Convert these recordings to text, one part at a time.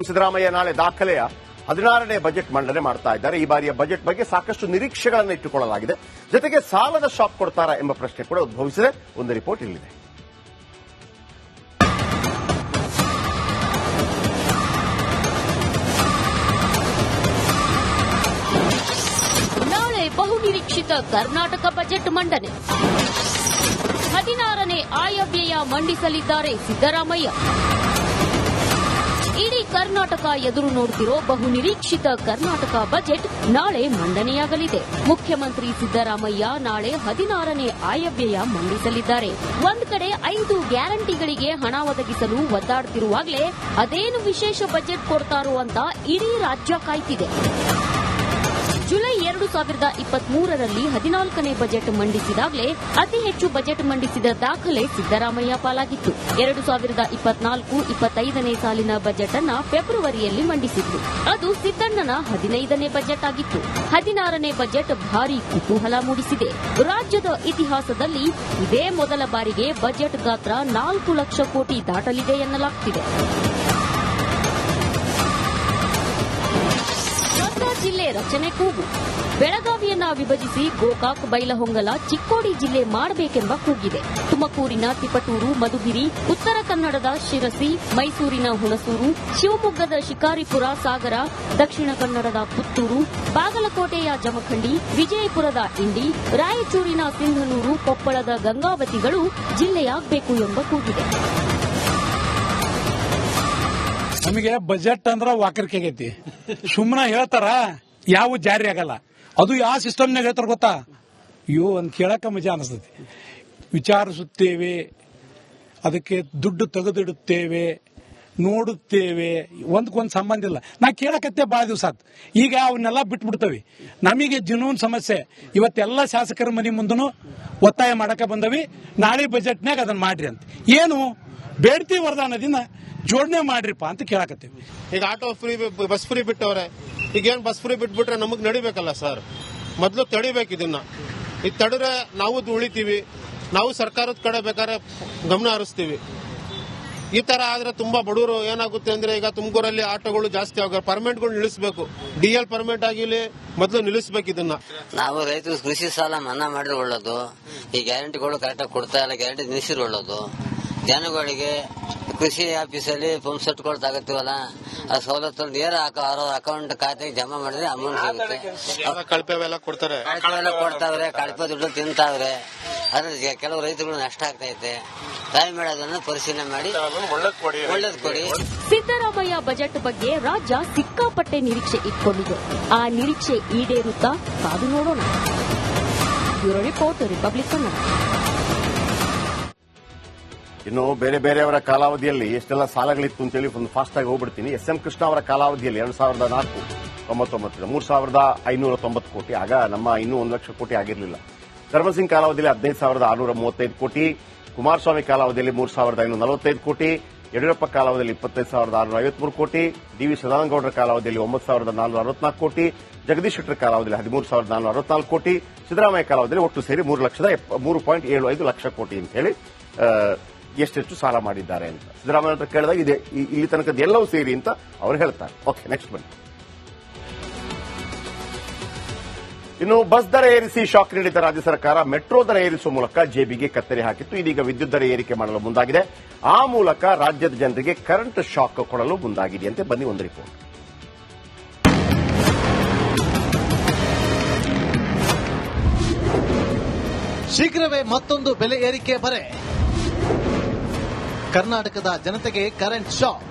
ಸಿದ್ದರಾಮಯ್ಯ ನಾಳೆ ದಾಖಲೆಯ 16ನೇ ಬಜೆಟ್ ಮಂಡನೆ ಮಾಡ್ತಾ ಇದ್ದಾರೆ. ಈ ಬಾರಿಯ ಬಜೆಟ್ ಬಗ್ಗೆ ಸಾಕಷ್ಟು ನಿರೀಕ್ಷೆಗಳನ್ನು ಇಟ್ಟುಕೊಳ್ಳಲಾಗಿದೆ. ಜೊತೆಗೆ ಸಾಲದ ಶಾಕ್ ಕೊಡ್ತಾರಾ ಎಂಬ ಪ್ರಶ್ನೆ ಕೂಡ ಉದ್ಭವಿಸಿದೆ. ಒಂದು ರಿಪೋರ್ಟ್ ಇಲ್ಲಿದೆ. ನಾಳೆ ಬಹುನಿರೀಕ್ಷಿತ ಕರ್ನಾಟಕ ಬಜೆಟ್ ಮಂಡನೆ. 16ನೇ ಆಯವ್ಯಯ ಮಂಡಿಸಲಿದ್ದಾರೆ ಸಿದ್ದರಾಮಯ್ಯ. ಇಡೀ ಕರ್ನಾಟಕ ಎದುರು ನೋಡುತ್ತಿರೋ ಬಹುನಿರೀಕ್ಷಿತ ಕರ್ನಾಟಕ ಬಜೆಟ್ ನಾಳೆ ಮಂಡನೆಯಾಗಲಿದೆ. ಮುಖ್ಯಮಂತ್ರಿ ಸಿದ್ದರಾಮಯ್ಯ ನಾಳೆ 16ನೇ ಆಯವ್ಯಯ ಮಂಡಿಸಲಿದ್ದಾರೆ. ಒಂದ್ ಕಡೆ 5 ಗ್ಯಾರಂಟಿಗಳಿಗೆ ಹಣ ಒದಗಿಸಲು ಒದ್ದಾಡುತ್ತಿರುವಾಗಲೇ ಅದೇನು ವಿಶೇಷ ಬಜೆಟ್ ಕೊಡ್ತಾರೋ ಅಂತ ಇಡೀ ರಾಜ್ಯ ಕಾಯ್ತಿದೆ. ಜುಲೈ 2023ರಲ್ಲಿ 14ನೇ ಬಜೆಟ್ ಮಂಡಿಸಿದಾಗಲೇ ಅತಿ ಹೆಚ್ಚು ಬಜೆಟ್ ಮಂಡಿಸಿದ ದಾಖಲೆ ಸಿದ್ದರಾಮಯ್ಯ ಪಾಲಾಗಿತ್ತು. 2024-25ನೇ ಸಾಲಿನ ಬಜೆಟ್ ಅನ್ನ ಫೆಬ್ರವರಿಯಲ್ಲಿ ಮಂಡಿಸಿದ್ರು. ಅದು ಸಿದ್ದಣ್ಣನ 15ನೇ ಬಜೆಟ್ ಆಗಿತ್ತು. 16ನೇ ಬಜೆಟ್ ಭಾರೀ ಕುತೂಹಲ ಮೂಡಿಸಿದೆ. ರಾಜ್ಯದ ಇತಿಹಾಸದಲ್ಲಿ ಇದೇ ಮೊದಲ ಬಾರಿಗೆ ಬಜೆಟ್ ಗಾತ್ರ 4 ಲಕ್ಷ ಕೋಟಿ ದಾಟಲಿದೆ ಎನ್ನಲಾಗುತ್ತಿದೆ. ಜಿಲ್ಲೆ ರಚನೆ ಕೂಗು. ಬೆಳಗಾವಿಯನ್ನ ವಿಭಜಿಸಿ ಗೋಕಾಕ್, ಬೈಲಹೊಂಗಲ, ಚಿಕ್ಕೋಡಿ ಜಿಲ್ಲೆ ಮಾಡಬೇಕೆಂಬ ಕೂಗಿದೆ. ತುಮಕೂರಿನ ತಿಪಟೂರು, ಮಧುಗಿರಿ, ಉತ್ತರ ಕನ್ನಡದ ಶಿರಸಿ, ಮೈಸೂರಿನ ಹುಣಸೂರು, ಶಿವಮೊಗ್ಗದ ಶಿಕಾರಿಪುರ, ಸಾಗರ, ದಕ್ಷಿಣ ಕನ್ನಡದ ಪುತ್ತೂರು, ಬಾಗಲಕೋಟೆಯ ಜಮಖಂಡಿ, ವಿಜಯಪುರದ ಇಂಡಿ, ರಾಯಚೂರಿನ ಸಿಂಧನೂರು, ಕೊಪ್ಪಳದ ಗಂಗಾವತಿಗಳು ಜಿಲ್ಲೆಯಾಗಬೇಕು ಎಂಬ ಕೂಗಿದೆ. ನಮಗೆ ಬಜೆಟ್ ಅಂದ್ರ ವಾಕರಿಕೆ ಆಗೈತಿ. ಸುಮ್ಮನೆ ಹೇಳ್ತಾರ, ಯಾವ ಜಾರಿ ಆಗಲ್ಲ. ಅದು ಯಾವ ಸಿಸ್ಟಮ್ನಾಗ ಹೇಳ್ತಾರ ಗೊತ್ತಾ? ಅಯ್ಯೋ ಅಂತ ಕೇಳಕ ಮಜಾ ಅನಿಸ್ತೈತಿ. ವಿಚಾರಿಸುತ್ತೇವೆ, ಅದಕ್ಕೆ ದುಡ್ಡು ತೆಗೆದಿಡುತ್ತೇವೆ, ನೋಡುತ್ತೇವೆ, ಒಂದಕ್ಕೊಂದು ಸಂಬಂಧ ಇಲ್ಲ. ನಾ ಕೇಳಕತ್ತೆ ಬಹಳ ದಿವಸ ಆತ್. ಈಗ ಅವನ್ನೆಲ್ಲ ಬಿಟ್ಬಿಡ್ತವಿ. ನಮಗೆ ಜುನೂನ್ ಸಮಸ್ಯೆ. ಇವತ್ತೆಲ್ಲ ಶಾಸಕರ ಮನೆ ಮುಂದನು ಒತ್ತಾಯ ಮಾಡಕ ಬಂದವಿ, ನಾಳೆ ಬಜೆಟ್ನಾಗ ಅದನ್ನ ಮಾಡ್ರಿ ಅಂತ. ಏನು ಬೇಡ್ತಿ ವರದಾನದಿಂದ ಜೋಡಣೆ ಮಾಡ್ರಿಪ್ಪ ಅಂತ ಕೇಳಕತ್ತೀವಿ. ಈಗ ಆಟೋ ಫ್ರೀ, ಬಸ್ ಫ್ರೀ ಬಿಟ್ಟವ್ರೆ. ಈಗೇನು ಬಸ್ ಫ್ರೀ ಬಿಟ್ಬಿಟ್ರೆ ನಮಗ್ ನಡಿಬೇಕಲ್ಲ ಸರ್. ಮೊದಲು ತಡಿಬೇಕು ಇದನ್ನ. ಇದು ತಡಿದ್ರೆ ನಾವು ಉಳಿತೀವಿ, ನಾವು ಸರ್ಕಾರದ ಕಡೆ ಬೇಕಾದ್ರೆ ಗಮನ ಹರಿಸ್ತೀವಿ. ಈ ತರ ಆದ್ರೆ ತುಂಬಾ ಬಡವರು ಏನಾಗುತ್ತೆ ಅಂದ್ರೆ, ಈಗ ತುಮಕೂರಲ್ಲಿ ಆಟೋಗಳು ಜಾಸ್ತಿ ಆಗ ಪರ್ಮಿಟ್ಗಳು ನಿಲ್ಲಿಸಬೇಕು. ಡಿಎಲ್ ಪರ್ಮಿಟ್ ಆಗಿಲಿ ಮೊದಲು ನಿಲ್ಲಿಸಬೇಕು ಇದನ್ನ. ನಾವು ರೈತರು ಕೃಷಿ ಸಾಲ ಮನ್ನಾ ಮಾಡಿದ್ರೆ ಒಳ್ಳೇದು. ಈ ಗ್ಯಾರಂಟಿಗಳು ಕರೆಕ್ಟಾಗಿ ಕೊಡ್ತಾ ಇಲ್ಲ, ಗ್ಯಾರಂಟಿ ನಿಲ್ಲಿಸಿದ್ರೆ ಒಳ್ಳೇದು. ಜನಗಳಿಗೆ ಕೃಷಿ ಆಫೀಸಲ್ಲಿ ಪಂಪ್ ಸೆಟ್ಗಳು ತಗೋತೀವಲ್ಲ, ಆ ಸವಲತ್ತು ನೇರ ಅಕೌಂಟ್ ಖಾತೆಗೆ ಜಮಾ ಮಾಡಿದ್ರೆ ಅಮೌಂಟ್ ಸಿಗುತ್ತೆ. ಕಳಪೆಲ್ಲ ಕೊಡ್ತಾರೆ, ಕೊಡ್ತಾವ್ರೆ, ಕಳಪೆ ದುಡ್ಡು ತಿಂತಾವ್ರೆ. ಅದ್ರ ಕೆಲವು ರೈತರುಗಳು ನಷ್ಟ ಆಗ್ತೈತೆ. ದಯಮಾಡಿ ಅದನ್ನು ಪರಿಶೀಲನೆ ಮಾಡಿ ಒಳ್ಳೇದು ಕೊಡಿ. ಸಿದ್ದರಾಮಯ್ಯ ಬಜೆಟ್ ಬಗ್ಗೆ ರಾಜ್ಯ ಸಿಕ್ಕಾಪಟ್ಟೆ ನಿರೀಕ್ಷೆ ಇಟ್ಕೊಂಡಿದೆ. ಆ ನಿರೀಕ್ಷೆ ಈಡೇರುತ್ತಾ ಕಾದು ನೋಡೋಣ. Bureau report, republic Kannada. ಇನ್ನು ಬೇರೆ ಬೇರೆಯವರ ಕಾಲಾವಧಿಯಲ್ಲಿ ಎಷ್ಟೆಲ್ಲ ಸಾಲಗಳಿತ್ತು ಅಂತೇಳಿ ಒಂದು ಫಾಸ್ಟ್ ಆಗಿ ಹೋಗ್ಬಿಡ್ತೀನಿ. ಎಸ್.ಎಂ. ಕೃಷ್ಣ ಅವರ ಕಾಲಾವಧಿಯಲ್ಲಿ 2004-99 3,590 ಕೋಟಿ. ಆಗ ನಮ್ಮ ಇನ್ನೂ 1 ಲಕ್ಷ ಕೋಟಿ ಆಗಿರಲಿಲ್ಲ. ಧರ್ಮಸಿಂಗ್ ಕಾಲಾವಧಿಯಲ್ಲಿ 15,635 ಕೋಟಿ. ಕುಮಾರಸ್ವಾಮಿ ಕಾಲಾವಧಿಯಲ್ಲಿ 3,545 ಕೋಟಿ. ಯಡಿಯೂರಪ್ಪ ಕಾಲಾವಧಿಯಲ್ಲಿ 25,653 ಕೋಟಿ. ಡಿ.ವಿ. ಸದಾನಂದಗೌಡರ ಕಾಲಾವಧಿಯಲ್ಲಿ 9,464 ಕೋಟಿ. ಜಗದೀಶ್ ಶೆಟ್ಟರ್ ಕಾಲಾವಧಿಯಲ್ಲಿ 13,464 ಕೋಟಿ. ಸಿದ್ದರಾಮಯ್ಯ ಕಾಲಾವಧಿಯಲ್ಲಿ ಒಟ್ಟು ಸೇರಿ 3,75 ಲಕ್ಷ ಕೋಟಿ ಅಂತ ಹೇಳಿ ಎಷ್ಟೆಷ್ಟು ಸಾಲ ಮಾಡಿದ್ದಾರೆ ಅಂತ ಸಿದ್ದರಾಮಯ್ಯ ಹತ್ರ ಕೇಳಿದಾಗ ಇದೆ ಇಲ್ಲಿ ತನಕದ ಎಲ್ಲವೂ ಸೇರಿ ಅಂತ ಅವರು ಹೇಳ್ತಾರೆ. ಓಕೆ, ನೆಕ್ಸ್ಟ್ ಬನ್ನಿ. ಇನ್ನು ಬಸ್ ದರ ಏರಿಸಿ ಶಾಕ್ ನೀಡಿದ ರಾಜ್ಯ ಸರ್ಕಾರ ಮೆಟ್ರೋ ದರ ಏರಿಸುವ ಮೂಲಕ ಜೇಬಿಗೆ ಕತ್ತರಿ ಹಾಕಿತ್ತು. ಇದೀಗ ವಿದ್ಯುತ್ ದರ ಏರಿಕೆ ಮಾಡಲು ಮುಂದಾಗಿದೆ. ಆ ಮೂಲಕ ರಾಜ್ಯದ ಜನರಿಗೆ ಕರೆಂಟ್ ಶಾಕ್ ಕೊಡಲು ಮುಂದಾಗಿದೆಯಂತೆ. ಬನ್ನಿ ಒಂದು ರಿಪೋರ್ಟ್. ಶೀಘ್ರವೇ ಮತ್ತೊಂದು ಬೆಲೆ ಏರಿಕೆ ಬರೆ. ಕರ್ನಾಟಕದ ಜನತೆಗೆ ಕರೆಂಟ್ ಶಾಕ್.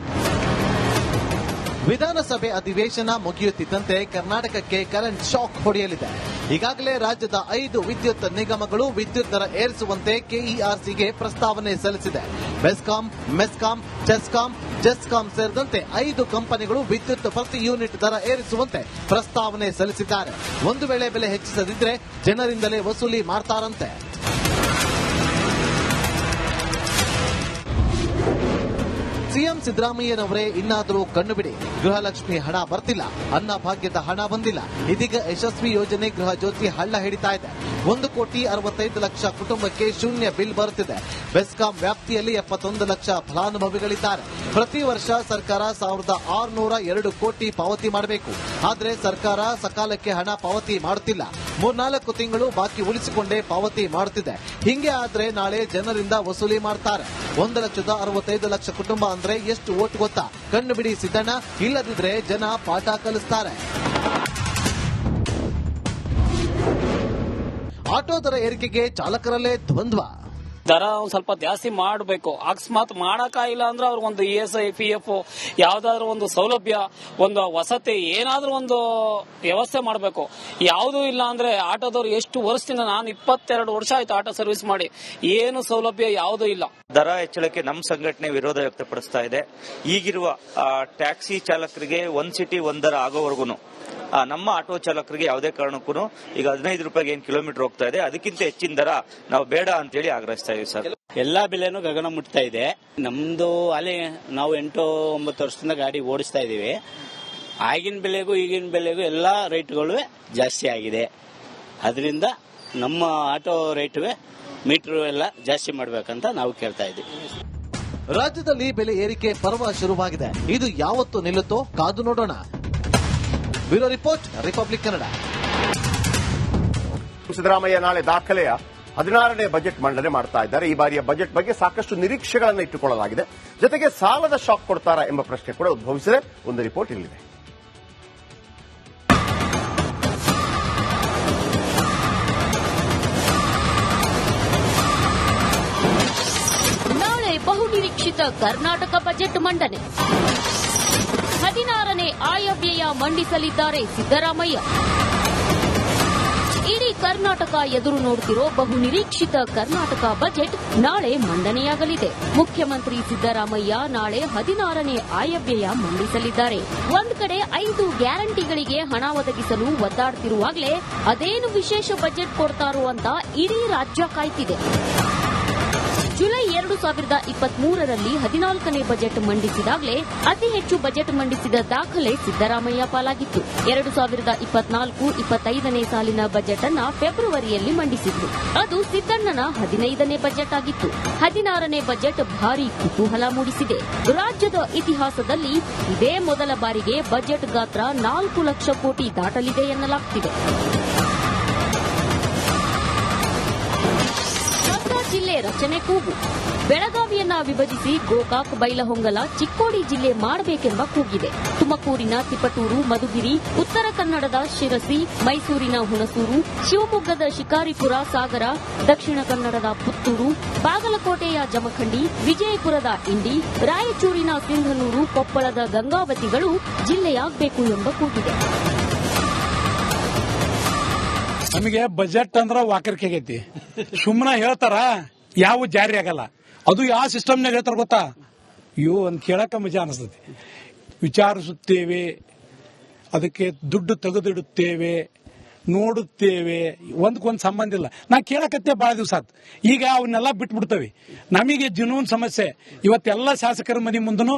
ವಿಧಾನಸಭೆ ಅಧಿವೇಶನ ಮುಗಿಯುತ್ತಿದ್ದಂತೆ ಕರ್ನಾಟಕಕ್ಕೆ ಕರೆಂಟ್ ಶಾಕ್ ಹೊಡೆಯಲಿದೆ. ಈಗಾಗಲೇ ರಾಜ್ಯದ 5 ವಿದ್ಯುತ್ ನಿಗಮಗಳು ವಿದ್ಯುತ್ ದರ ಏರಿಸುವಂತೆ ಕೆಇಆರ್ಸಿಗೆ ಪ್ರಸ್ತಾವನೆ ಸಲ್ಲಿಸಿದೆ. ಬೆಸ್ಕಾಂ, ಮೆಸ್ಕಾಂ, ಚೆಸ್ಕಾಂ, ಜೆಸ್ಕಾಂ ಸೇರಿದಂತೆ 5 ಕಂಪನಿಗಳು ವಿದ್ಯುತ್ ಪ್ರತಿ ಯೂನಿಟ್ ದರ ಏರಿಸುವಂತೆ ಪ್ರಸ್ತಾವನೆ ಸಲ್ಲಿಸಿದ್ದಾರೆ. ಒಂದು ವೇಳೆ ಬೆಲೆ ಹೆಚ್ಚಿಸದಿದ್ರೆ ಜನರಿಂದಲೇ ವಸೂಲಿ ಮಾಡ್ತಾರಂತೆ. ಸಿಎಂ ಸಿದ್ದರಾಮಯ್ಯನವರೇ ಇನ್ನಾದರೂ ಕಣ್ಣು ಬಿಡಿ, ಗೃಹಲಕ್ಷ್ಮಿ ಹಣ ಬರ್ತಿಲ್ಲ, ಅನ್ನ ಭಾಗ್ಯದ ಹಣ ಬಂದಿಲ್ಲ. ಇದೀಗ ಯಶಸ್ವಿ ಯೋಜನೆ ಗೃಹ ಜ್ಯೋತಿ ಹಳ್ಳ ಹಿಡಿತಾ ಇದೆ. 1,65,00,000 ಕುಟುಂಬಕ್ಕೆ ಶೂನ್ಯ ಬಿಲ್ ಬರುತ್ತಿದೆ. ಬೆಸ್ಕಾಂ ವ್ಯಾಪ್ತಿಯಲ್ಲಿ 71 ಲಕ್ಷ ಫಲಾನುಭವಿಗಳಿದ್ದಾರೆ. ಪ್ರತಿ ವರ್ಷ ಸರ್ಕಾರ 1,602 ಕೋಟಿ ಪಾವತಿ ಮಾಡಬೇಕು. ಆದರೆ ಸರ್ಕಾರ ಸಕಾಲಕ್ಕೆ ಹಣ ಪಾವತಿ ಮಾಡುತ್ತಿಲ್ಲ. 3-4 ತಿಂಗಳು ಬಾಕಿ ಉಳಿಸಿಕೊಂಡೇ ಪಾವತಿ ಮಾಡುತ್ತಿದೆ. ಹಿಂಗೆ ಆದ್ರೆ ನಾಳೆ ಜನರಿಂದ ವಸೂಲಿ ಮಾಡ್ತಾರೆ. 1,65,00,000 ಕುಟುಂಬ ಅಂದ್ರೆ ಎಷ್ಟು ಓಟ್ ಗೊತ್ತಾ? ಕಣ್ಣು ಬಿಡಿ ಸಿದ್ದಣ್ಣ, ಇಲ್ಲದಿದ್ರೆ ಜನ ಪಾಠ ಕಲಿಸ್ತಾರೆ. ಆಟೋ ದರ ಏರಿಕೆಗೆ ಚಾಲಕರಲ್ಲೇ ದ್ವಂದ್ವ. ದರ ಒಂದ್ ಸ್ವಲ್ಪ ಜಾಸ್ತಿ ಮಾಡಬೇಕು. ಅಕಸ್ಮಾತ್ ಮಾಡಕ್ಕಾಗಿಲ್ಲ ಅಂದ್ರೆ ಅವ್ರಿಗೊಂದು ESI PF ಯಾವ್ದಾದ್ರು ಒಂದು ಸೌಲಭ್ಯ, ಒಂದು ವಸತಿ, ಏನಾದ್ರೂ ಒಂದು ವ್ಯವಸ್ಥೆ ಮಾಡಬೇಕು. ಯಾವುದೂ ಇಲ್ಲ ಅಂದ್ರೆ ಆಟೋದವ್ರು ಎಷ್ಟು ವರ್ಷದಿಂದ, ನಾನು 22 ವರ್ಷ ಆಯ್ತು ಆಟೋ ಸರ್ವಿಸ್ ಮಾಡಿ, ಏನು ಸೌಲಭ್ಯ ಯಾವುದೂ ಇಲ್ಲ. ದರ ಹೆಚ್ಚಳಕ್ಕೆ ನಮ್ಮ ಸಂಘಟನೆ ವಿರೋಧ ವ್ಯಕ್ತಪಡಿಸ್ತಾ ಇದೆ. ಈಗಿರುವ ಟ್ಯಾಕ್ಸಿ ಚಾಲಕರಿಗೆ ಒಂದ್ ಸಿಟಿ ಒಂದ್ ದರ ಆಗೋವರೆಗೂ ನಮ್ಮ ಆಟೋ ಚಾಲಕರಿಗೆ ಯಾವುದೇ ಕಾರಣಕ್ಕೂ ಈಗ 15 ರೂಪಾಯಿಗೆ ಏನ್ ಕಿಲೋಮೀಟರ್ ಹೋಗ್ತಾ ಇದೆ, ಅದಕ್ಕಿಂತ ಹೆಚ್ಚಿನ ದರ ನಾವು ಬೇಡ ಅಂತೇಳಿ ಆಗ್ರಹಿಸ್ತಾ ಇದೀವಿ ಸರ್. ಎಲ್ಲಾ ಬೆಲೆನೂ ಗಗನ ಮುಟ್ತಾ ಇದೆ. ನಮ್ದು ಅಲ್ಲಿ ನಾವು 8-9 ವರ್ಷದಿಂದ ಗಾಡಿ ಓಡಿಸ್ತಾ ಇದೀವಿ. ಆಗಿನ ಬೆಲೆಗೂ ಈಗಿನ ಬೆಲೆಗೂ ಎಲ್ಲಾ ರೇಟ್ಗಳು ಜಾಸ್ತಿ ಆಗಿದೆ. ಅದರಿಂದ ನಮ್ಮ ಆಟೋ ರೇಟುವೆ ಮೀಟರ್ ಎಲ್ಲ ಜಾಸ್ತಿ ಮಾಡ್ಬೇಕಂತ ನಾವು ಕೇಳ್ತಾ ಇದ್ದೀವಿ. ರಾಜ್ಯದಲ್ಲಿ ಬೆಲೆ ಏರಿಕೆ ಪರ್ವ ಶುರುವಾಗಿದೆ. ಇದು ಯಾವತ್ತು ನಿಲ್ಲುತ್ತೋ ಕಾದು ನೋಡೋಣ. Bureau report, republic Kannada. Siddaramaiah ನಾಳೆ ದಾಖಲೆಯ 16ನೇ ಬಜೆಟ್ ಮಂಡನೆ ಮಾಡ್ತಾ ಇದ್ದಾರೆ. ಈ ಬಾರಿಯ ಬಜೆಟ್ ಬಗ್ಗೆ ಸಾಕಷ್ಟು ನಿರೀಕ್ಷೆಗಳನ್ನು ಇಟ್ಟುಕೊಳ್ಳಲಾಗಿದೆ. ಜೊತೆಗೆ ಸಾಲದ ಶಾಕ್ ಕೊಡ್ತಾರಾ ಎಂಬ ಪ್ರಶ್ನೆ ಕೂಡ ಉದ್ಭವಿಸಿದೆ. ಒಂದು ರಿಪೋರ್ಟ್ ಇಲ್ಲಿದೆ. ನಾಳೆ ಬಹುನಿರೀಕ್ಷಿತ ಕರ್ನಾಟಕ ಬಜೆಟ್ ಮಂಡನೆ. 16ನೇ ಆಯವ್ಯಯ ಮಂಡಿಸಲಿದ್ದಾರೆ ಸಿದ್ದರಾಮಯ್ಯ. ಇಡೀ ಕರ್ನಾಟಕ ಎದುರು ನೋಡುತ್ತಿರೋ ಬಹುನಿರೀಕ್ಷಿತ ಕರ್ನಾಟಕ ಬಜೆಟ್ ನಾಳೆ ಮಂಡನೆಯಾಗಲಿದೆ. ಮುಖ್ಯಮಂತ್ರಿ ಸಿದ್ದರಾಮಯ್ಯ ನಾಳೆ 16ನೇ ಆಯವ್ಯಯ ಮಂಡಿಸಲಿದ್ದಾರೆ. ಒಂದ್ ಕಡೆ 5 ಗ್ಯಾರಂಟಿಗಳಿಗೆ ಹಣ ಒದಗಿಸಲು ಒದ್ದಾಡುತ್ತಿರುವಾಗಲೇ ಅದೇನು ವಿಶೇಷ ಬಜೆಟ್ ಕೊಡ್ತಾರೋ ಅಂತ ಇಡೀ ರಾಜ್ಯ ಕಾಯ್ತಿದೆ. ಜುಲೈ 2023ರಲ್ಲಿ 14ನೇ ಬಜೆಟ್ ಮಂಡಿಸಿದಾಗಲೇ ಅತಿ ಹೆಚ್ಚು ಬಜೆಟ್ ಮಂಡಿಸಿದ ದಾಖಲೆ ಸಿದ್ದರಾಮಯ್ಯ ಪಾಲಾಗಿತ್ತು. 2024-25ನೇ ಸಾಲಿನ ಬಜೆಟ್ ಅನ್ನ ಫೆಬ್ರವರಿಯಲ್ಲಿ ಮಂಡಿಸಿದ್ರು. ಅದು ಸಿದ್ದಣ್ಣನ 15ನೇ ಬಜೆಟ್ ಆಗಿತ್ತು. 16ನೇ ಬಜೆಟ್ ಭಾರೀ ಕುತೂಹಲ ಮೂಡಿಸಿದೆ. ರಾಜ್ಯದ ಇತಿಹಾಸದಲ್ಲಿ ಇದೇ ಮೊದಲ ಬಾರಿಗೆ ಬಜೆಟ್ ಗಾತ್ರ 4 ಲಕ್ಷ ಕೋಟಿ ದಾಟಲಿದೆ ಎನ್ನಲಾಗುತ್ತಿದೆ. ಜಿಲ್ಲೆ ರಚನೆ ಕೂಗು. ಬೆಳಗಾವಿಯನ್ನ ವಿಭಜಿಸಿ ಗೋಕಾಕ್, ಬೈಲಹೊಂಗಲ, ಚಿಕ್ಕೋಡಿ ಜಿಲ್ಲೆ ಮಾಡಬೇಕೆಂಬ ಕೂಗಿದೆ. ತುಮಕೂರಿನ ತಿಪಟೂರು, ಮಧುಗಿರಿ, ಉತ್ತರ ಕನ್ನಡದ ಶಿರಸಿ, ಮೈಸೂರಿನ ಹುಣಸೂರು, ಶಿವಮೊಗ್ಗದ ಶಿಕಾರಿಪುರ, ಸಾಗರ, ದಕ್ಷಿಣ ಕನ್ನಡದ ಪುತ್ತೂರು, ಬಾಗಲಕೋಟೆಯ ಜಮಖಂಡಿ, ವಿಜಯಪುರದ ಇಂಡಿ, ರಾಯಚೂರಿನ ಸಿಂಧನೂರು, ಕೊಪ್ಪಳದ ಗಂಗಾವತಿಗಳು ಜಿಲ್ಲೆಯಾಗಬೇಕು ಎಂಬ ಕೂಗಿದೆ. ನಮಗೆ ಬಜೆಟ್ ಅಂದ್ರ ವಾಕರಿಕೆ ಆಗೈತಿ. ಸುಮ್ಮನೆ ಹೇಳ್ತಾರ, ಯಾವ ಜಾರಿ ಆಗಲ್ಲ. ಅದು ಯಾವ ಸಿಸ್ಟಮ್ನಾಗ ಹೇಳ್ತಾರ ಗೊತ್ತಾ? ಒಂದ್ ಕೇಳಕ ಮಜಾ ಅನಿಸ್ತತಿ. ವಿಚಾರಿಸುತ್ತೇವೆ, ಅದಕ್ಕೆ ದುಡ್ಡು ತೆಗೆದಿಡುತ್ತೇವೆ, ನೋಡುತ್ತೇವೆ, ಒಂದಕ್ಕೊಂದು ಸಂಬಂಧ ಇಲ್ಲ. ನಾ ಕೇಳಕತ್ತೆ ಬಹಳ ದಿವಸ ಆತ್. ಈಗ ಅವನ್ನೆಲ್ಲ ಬಿಟ್ಬಿಡ್ತೇವೆ. ನಮಗೆ ಜುನೂನ್ ಸಮಸ್ಯೆ. ಇವತ್ತೆಲ್ಲ ಶಾಸಕರ ಮನೆ ಮುಂದನು